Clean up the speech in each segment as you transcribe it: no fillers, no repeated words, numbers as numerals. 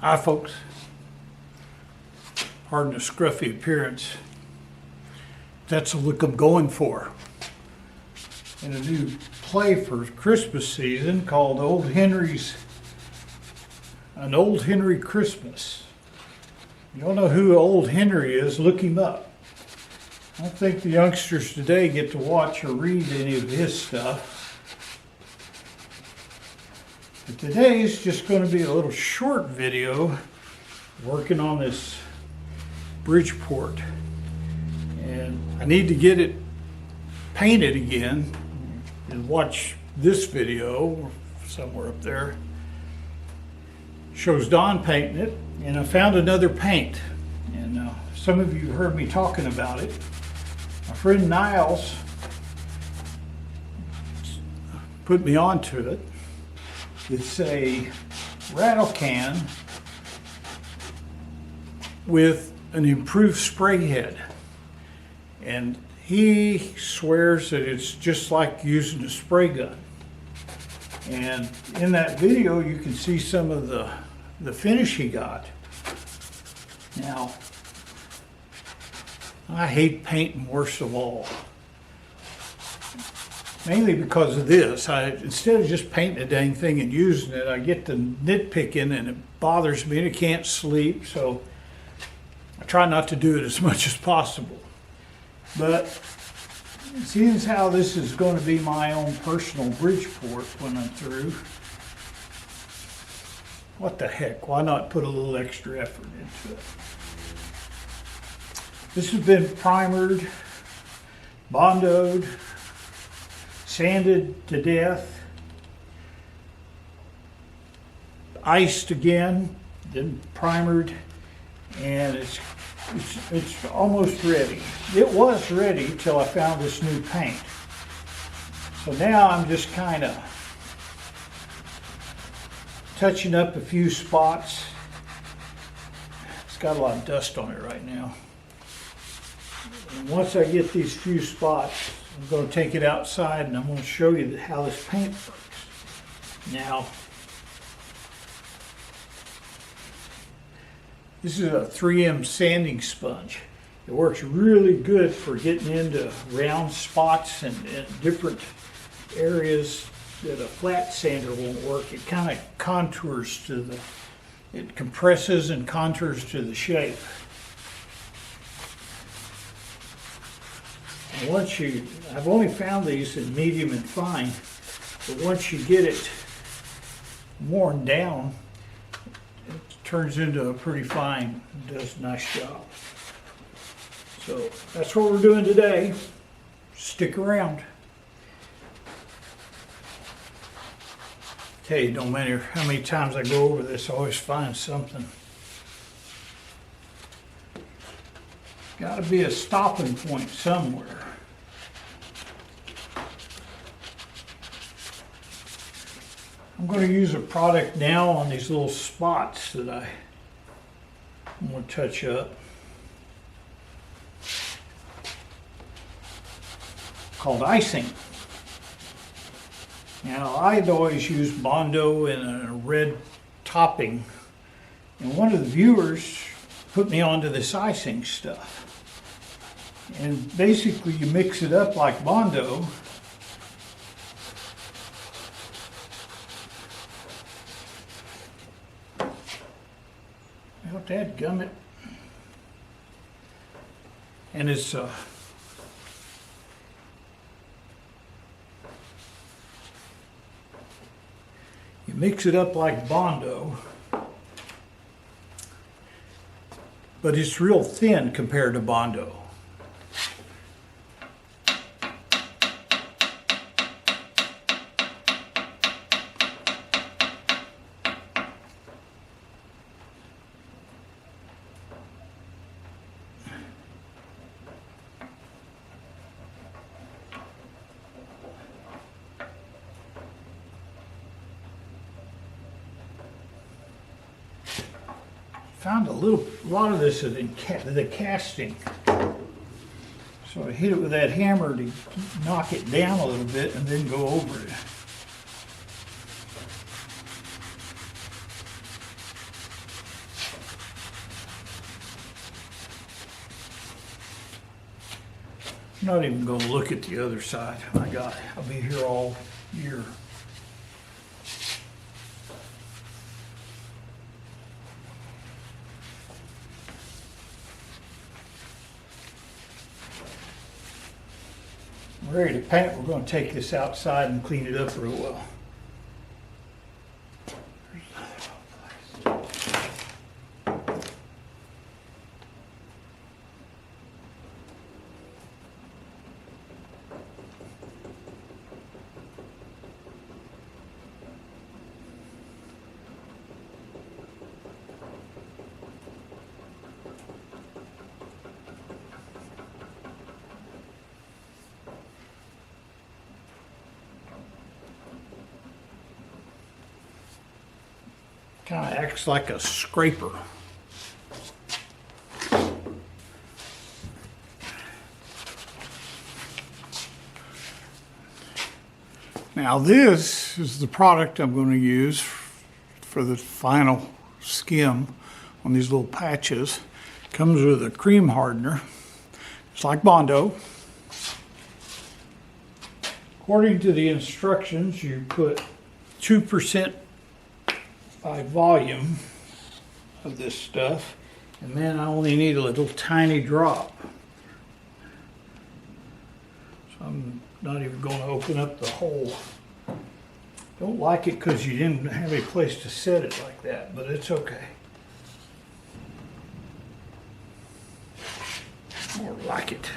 Hi folks, pardon the scruffy appearance. That's the look I'm going for. In a new play for Christmas season called An Old Henry Christmas. You all know who Old Henry is, look him up. I don't think the youngsters today get to watch or read any of his stuff. But today is just going to be a little short video working on this Bridgeport. And I need to get it painted again and watch this video somewhere up there. Shows Don painting it, and I found another paint. And some of you heard me talking about it. My friend Niles put me onto it. It's a rattle can with an improved spray head. And he swears that it's just like using a spray gun. And in that video, you can see some of the finish he got. Now, I hate painting worst of all. Mainly because of this. Instead of just painting the dang thing and using it, I get to nitpicking and it bothers me and I can't sleep. So I try not to do it as much as possible. But seeing as how this is going to be my own personal Bridgeport when I'm through, what the heck, why not put a little extra effort into it? This has been primered, bondoed, sanded to death, iced again, then primered, and it's almost ready. It was ready till I found this new paint. So now I'm just kind of touching up a few spots. It's got a lot of dust on it right now. And once I get these few spots, I'm going to take it outside and I'm going to show you how this paint works. Now, this is a 3M sanding sponge. It works really good for getting into round spots and different areas that a flat sander won't work. It kind of contours to it compresses and contours to the shape. And I've only found these in medium and fine, but once you get it worn down, it turns into a pretty fine, does a nice job. So that's what we're doing today. Stick around. Tell you, no matter how many times I go over this, I always find something. Got to be a stopping point somewhere. I'm going to use a product now on these little spots that I'm going to touch up. Called icing. Now, I'd always used Bondo in a red topping, and one of the viewers put me onto this icing stuff. And basically, you mix it up like Bondo. Well, dadgummit. And it's you mix it up like Bondo, but it's real thin compared to Bondo. Found a lot of this is in the casting. So I hit it with that hammer to knock it down a little bit and then go over it. I'm not even gonna look at the other side. My God, I'll be here all year. We're ready to paint. We're gonna take this outside and clean it up real well. Kind of acts like a scraper. Now this is the product I'm going to use for the final skim on these little patches. Comes with a cream hardener. It's like Bondo. According to the instructions, you put 2% by volume of this stuff, and then I only need a little tiny drop. So I'm not even going to open up the hole. Don't like it because you didn't have a place to set it like that, but it's okay. More like it.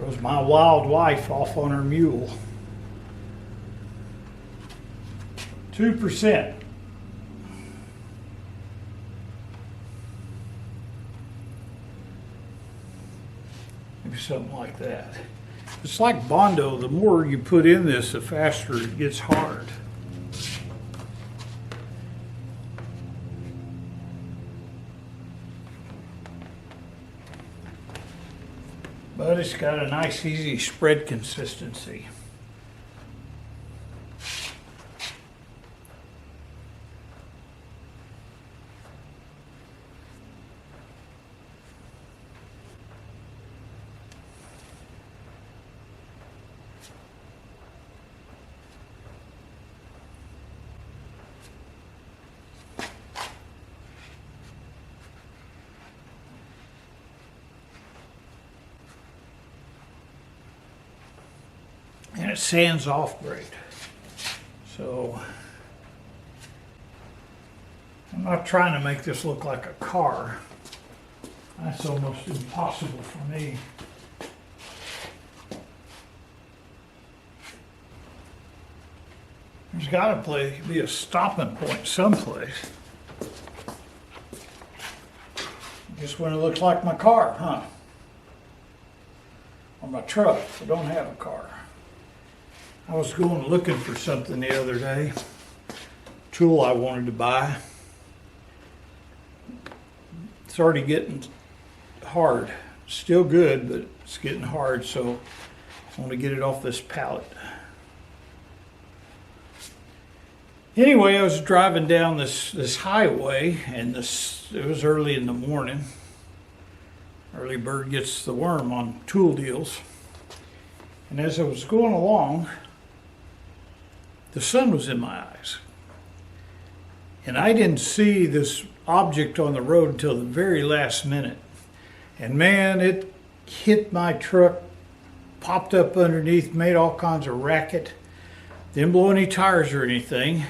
Goes my wild wife off on her mule. 2%. Maybe something like that. It's like Bondo. The more you put in this, the faster it gets hard. But it's got a nice, easy spread consistency. And it sands off great. So I'm not trying to make this look like a car. That's almost impossible for me. There's got to be a stopping point someplace. Just when it looks like my car, huh? Or my truck. I don't have a car. I was going looking for something the other day, tool I wanted to buy. It's already getting hard. Still good, but it's getting hard, so I want to get it off this pallet. Anyway, I was driving down this highway, and it was early in the morning. Early bird gets the worm on tool deals. And as I was going along, the sun was in my eyes. And I didn't see this object on the road until the very last minute. And man, it hit my truck, popped up underneath, made all kinds of racket. Didn't blow any tires or anything.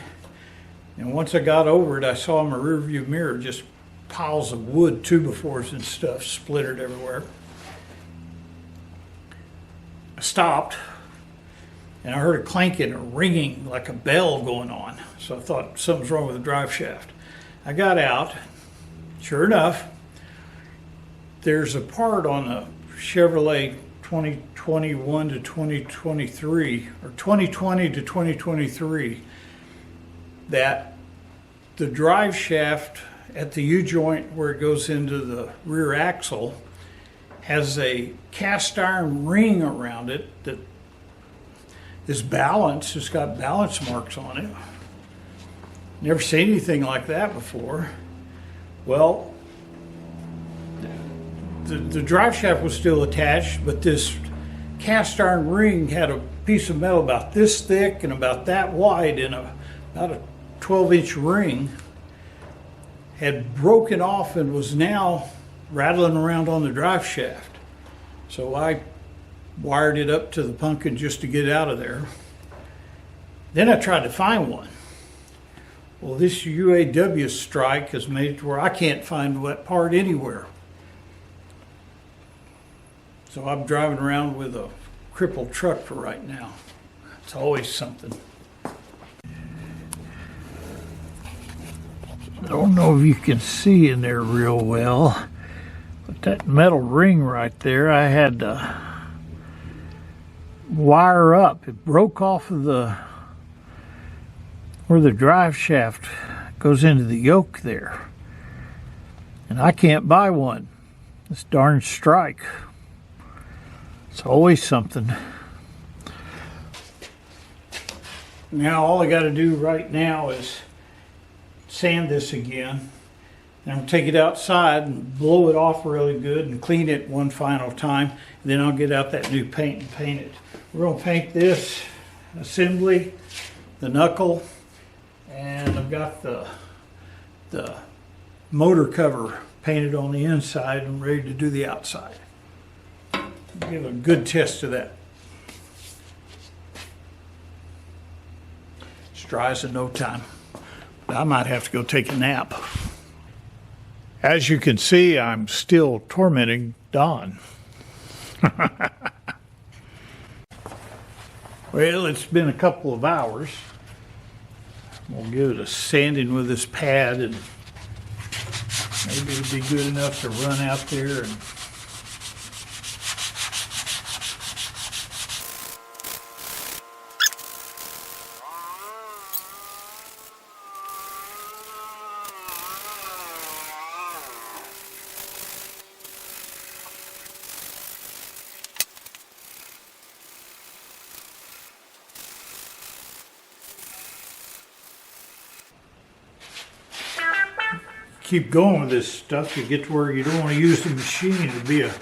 And once I got over it, I saw in my rearview mirror just piles of wood, 2x4s and stuff splintered everywhere. I stopped. And I heard a clanking or ringing like a bell going on. So I thought something's wrong with the drive shaft. I got out. Sure enough, there's a part on a Chevrolet 2021 to 2023, or 2020 to 2023, that the drive shaft at the U-joint where it goes into the rear axle has a cast iron ring around it that is balanced. It's got balance marks on it. Never seen anything like that before. Well, the drive shaft was still attached, but this cast iron ring had a piece of metal about this thick and about that wide and about a 12-inch ring had broken off and was now rattling around on the drive shaft. So I wired it up to the pumpkin just to get out of there. Then I tried to find one. Well, this UAW strike has made it to where I can't find that part anywhere. So I'm driving around with a crippled truck for right now. It's always something. I don't know if you can see in there real well, but that metal ring right there, I had to wire up. It broke off of where the drive shaft goes into the yoke there. And I can't buy one. This darn strike. It's always something. Now all I got to do right now is sand this again. And I'm going to take it outside and blow it off really good and clean it one final time. And then I'll get out that new paint and paint it. We're going to paint this assembly, the knuckle, and I've got the motor cover painted on the inside and ready to do the outside. Give a good test of that. It's dries in no time. I might have to go take a nap. As you can see, I'm still tormenting Don. Well, it's been a couple of hours. We'll give it a sanding with this pad, and maybe it'll be good enough to run out there and keep going with this stuff. You get to where you don't want to use the machine to be a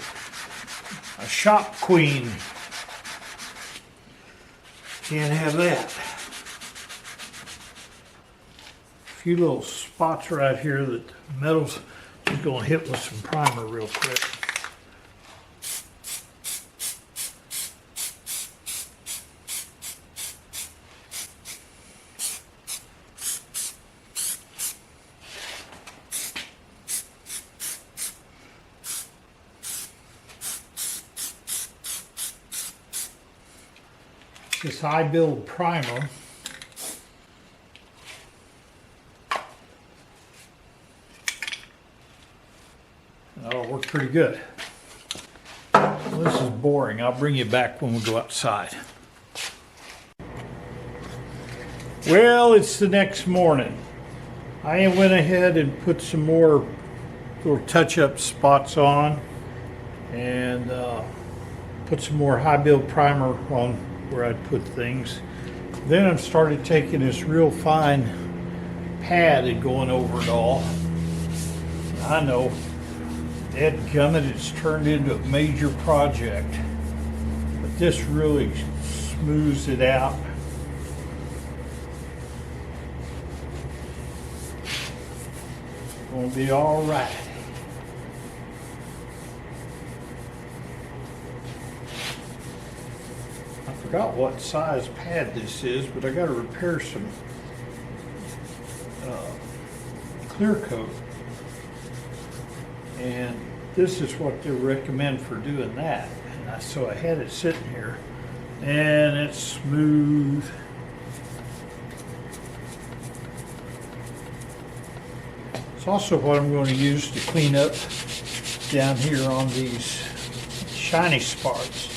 shop queen. Can't have that. A few little spots right here that the metal's just going to hit with some primer real quick. This high build primer that'll work pretty good. Well, this is boring. I'll bring you back when we go outside. Well, it's the next morning. I went ahead and put some more little touch-up spots on and put some more high build primer on where I'd put things. Then I started taking this real fine pad and going over it all. I know, dadgummit, it's turned into a major project, but this really smooths it out. It's gonna be all right. I forgot what size pad this is, but I got to repair some clear coat, and this is what they recommend for doing that. And so I had it sitting here, and it's smooth. It's also what I'm going to use to clean up down here on these shiny spots.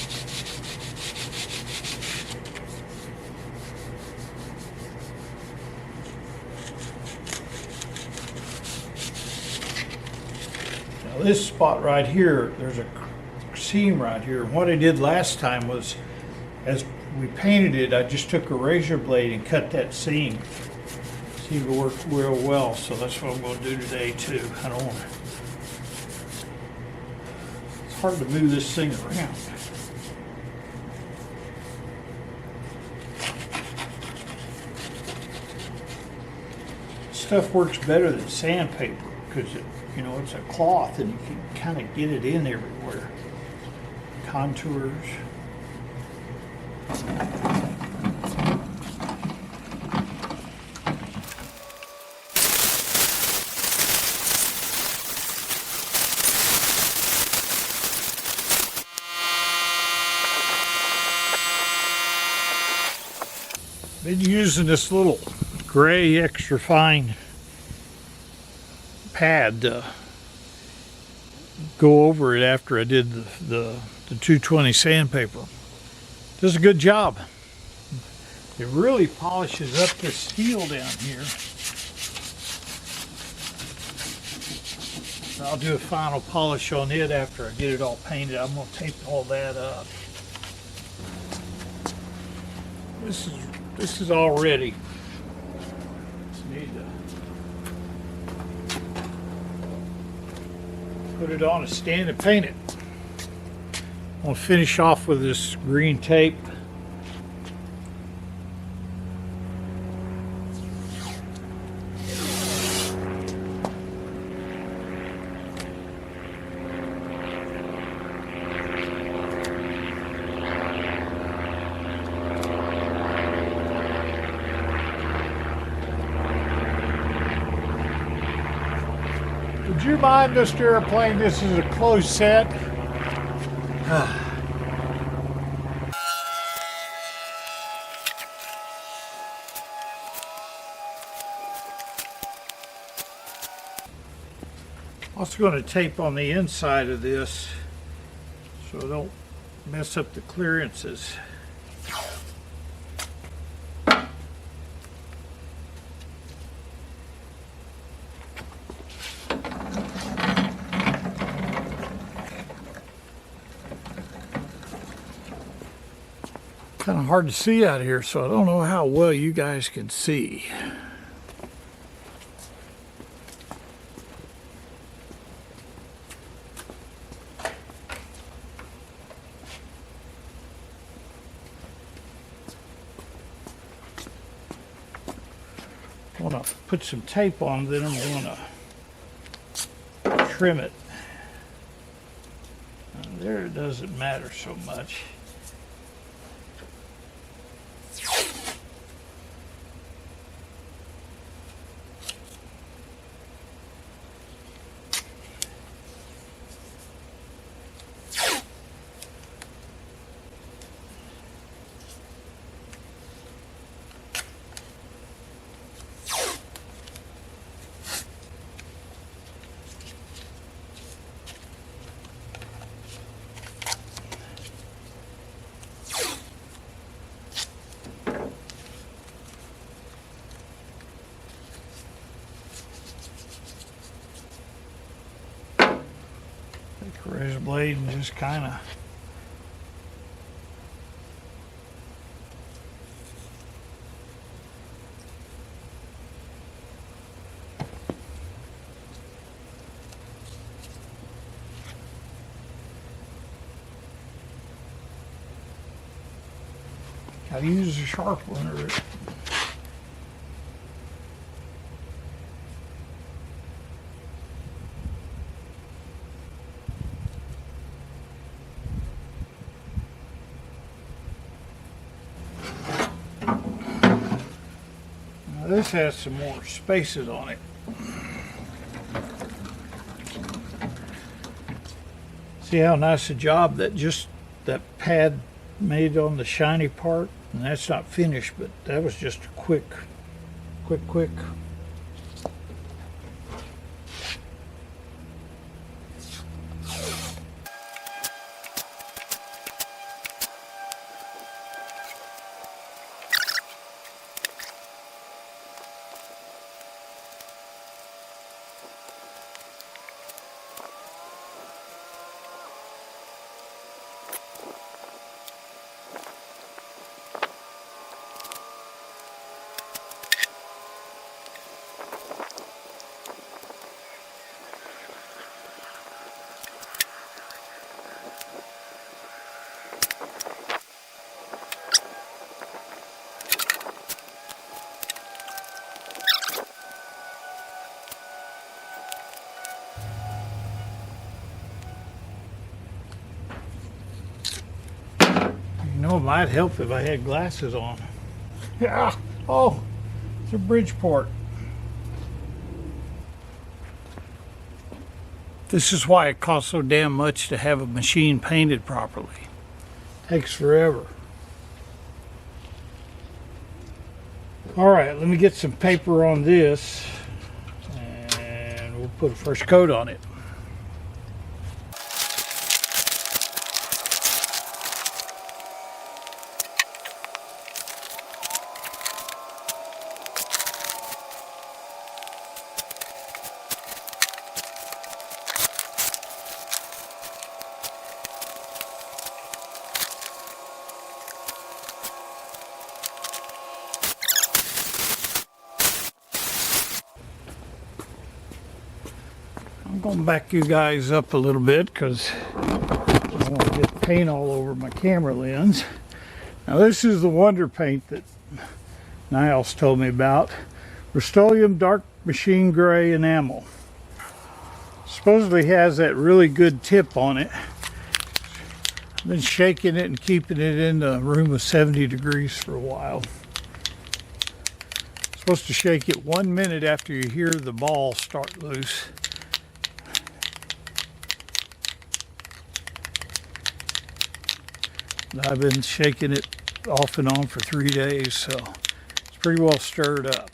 This spot right here, there's a seam right here. And what I did last time was, as we painted it, I just took a razor blade and cut that seam. seem to work real well, so that's what I'm going to do today too. I don't want to. It's hard to move this thing around. Stuff works better than sandpaper because it's a cloth and you can kind of get it in everywhere. Contours. Been using this little gray extra fine pad to go over it after I did the 220 sandpaper. Does a good job. It really polishes up this steel down here. I'll do a final polish on it after I get it all painted. I'm going to tape all that up. This is all ready. Just need to put it on a stand and paint it. I'm going to finish off with this green tape. Would you mind, Mr. Airplane? This is a closed set. Also going to tape on the inside of this so I don't mess up the clearances. Kind of hard to see out here, so I don't know how well you guys can see. I want to put some tape on, then I'm going to trim it. There it doesn't matter so much. Take a razor blade and just kind of gotta use a sharp one or this has some more spaces on it. See how nice a job that pad made on the shiny part? And that's not finished, but that was just a quick. know, it might help if I had glasses on. Yeah. Oh, it's a Bridgeport. This is why it costs so damn much to have a machine painted properly. Takes forever. All right, let me get some paper on this and we'll put a first coat on it. I'm going to back you guys up a little bit because I don't want to get paint all over my camera lens. Now this is the wonder paint that Niles told me about. Rust-Oleum Dark Machine Gray Enamel. Supposedly has that really good tip on it. I've been shaking it and keeping it in a room of 70 degrees for a while. Supposed to shake it 1 minute after you hear the ball start loose. I've been shaking it off and on for 3 days, so it's pretty well stirred up.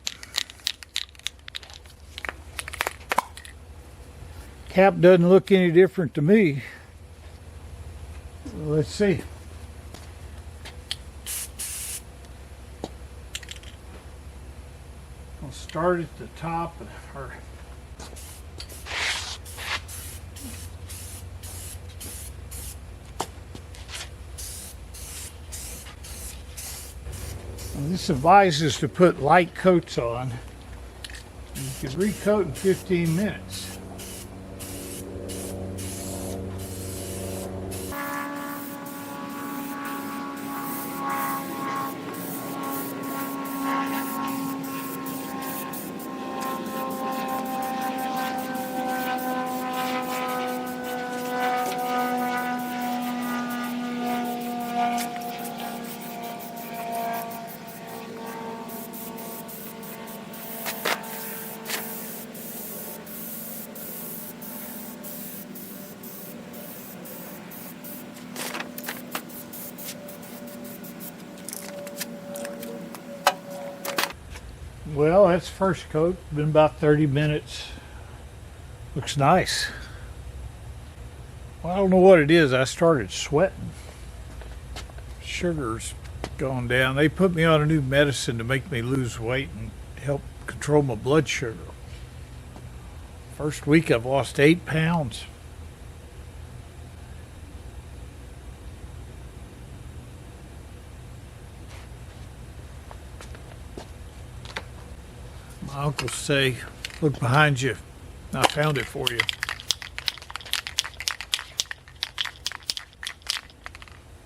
Cap doesn't look any different to me. Let's see. I'll start at the top. This advises to put light coats on. You can recoat in 15 minutes. Well, that's first coat. Been about 30 minutes. Looks nice. Well, I don't know what it is. I started sweating. Sugar's gone down. They put me on a new medicine to make me lose weight and help control my blood sugar. First week I've lost 8 pounds. My uncles say, look behind you. I found it for you.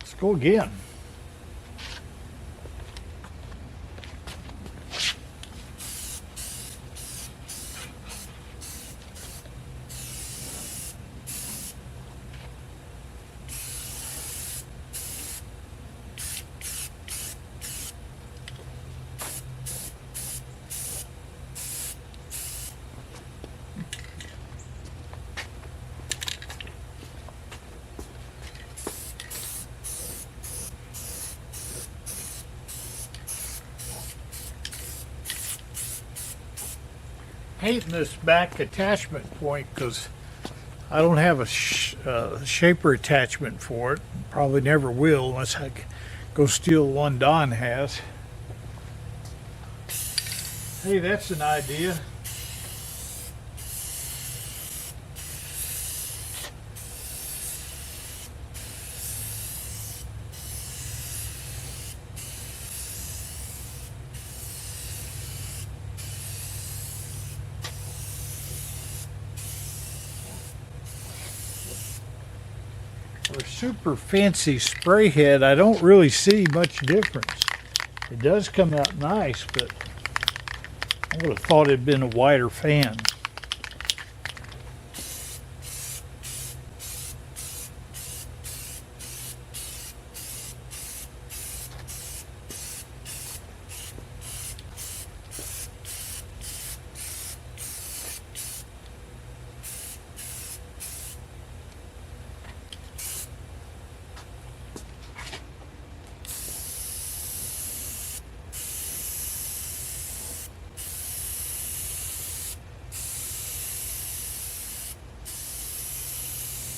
Let's go again. Hating this back attachment point because I don't have a shaper attachment for it. Probably never will unless I go steal one Don has. Hey, that's an idea. For a super fancy spray head, I don't really see much difference. It does come out nice, but I would have thought it'd been a wider fan.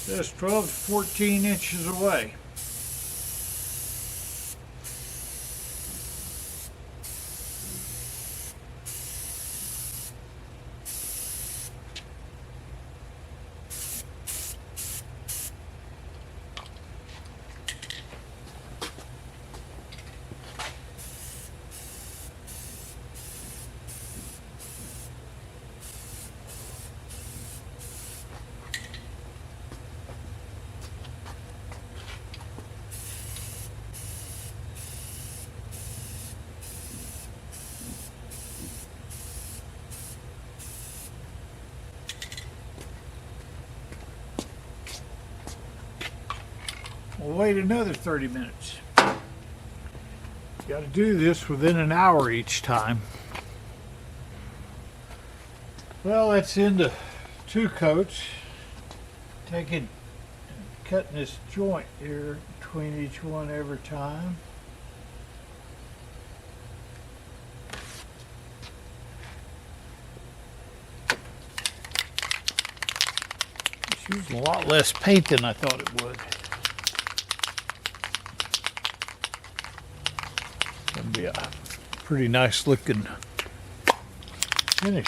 Just 12 to 14 inches away. We'll wait another 30 minutes. Got to do this within an hour each time. Well, that's into 2 coats. Taking, cutting this joint here between each one every time. It's using a lot less paint than I thought it would. Gonna be a pretty nice looking finish.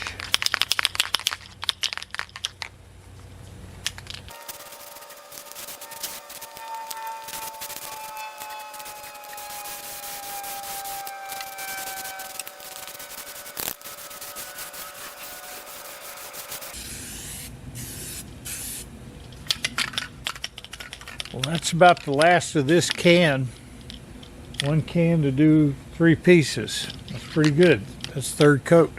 Well, that's about the last of this can. 1 can to do 3 pieces. That's pretty good. That's 3rd coat.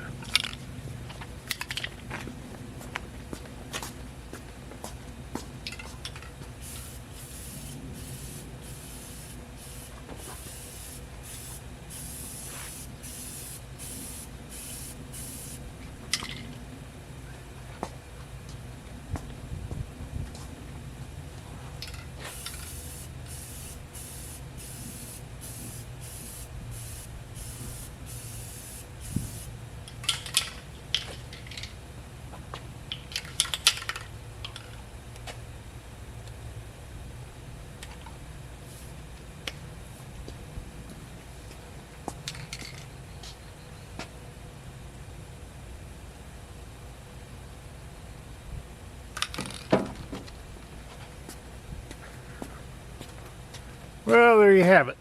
Well, there you have it.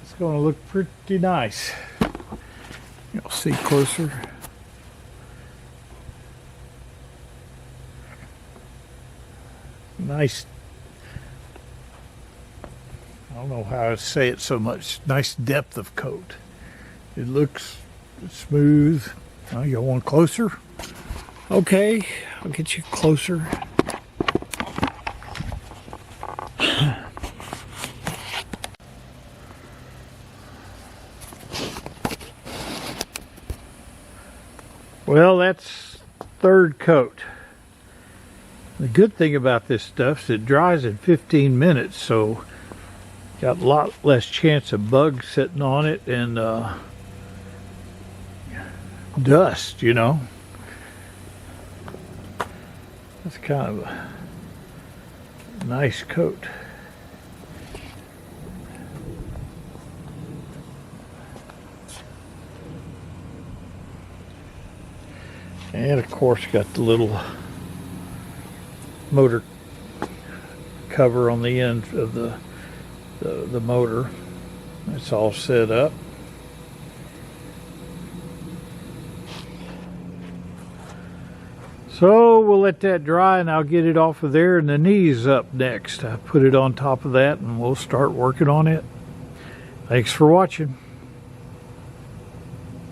It's going to look pretty nice. You'll see closer. Nice. I don't know how to say it so much. Nice depth of coat. It looks smooth. Oh, you want closer? Okay, I'll get you closer. Well, that's 3rd coat. The good thing about this stuff is it dries in 15 minutes, so got a lot less chance of bugs sitting on it and dust, you know. That's kind of a nice coat. And of course got the little motor cover on the end of the motor. It's all set up. So we'll let that dry and I'll get it off of there, and the knee's up next. I put it on top of that and we'll start working on it. Thanks for watching.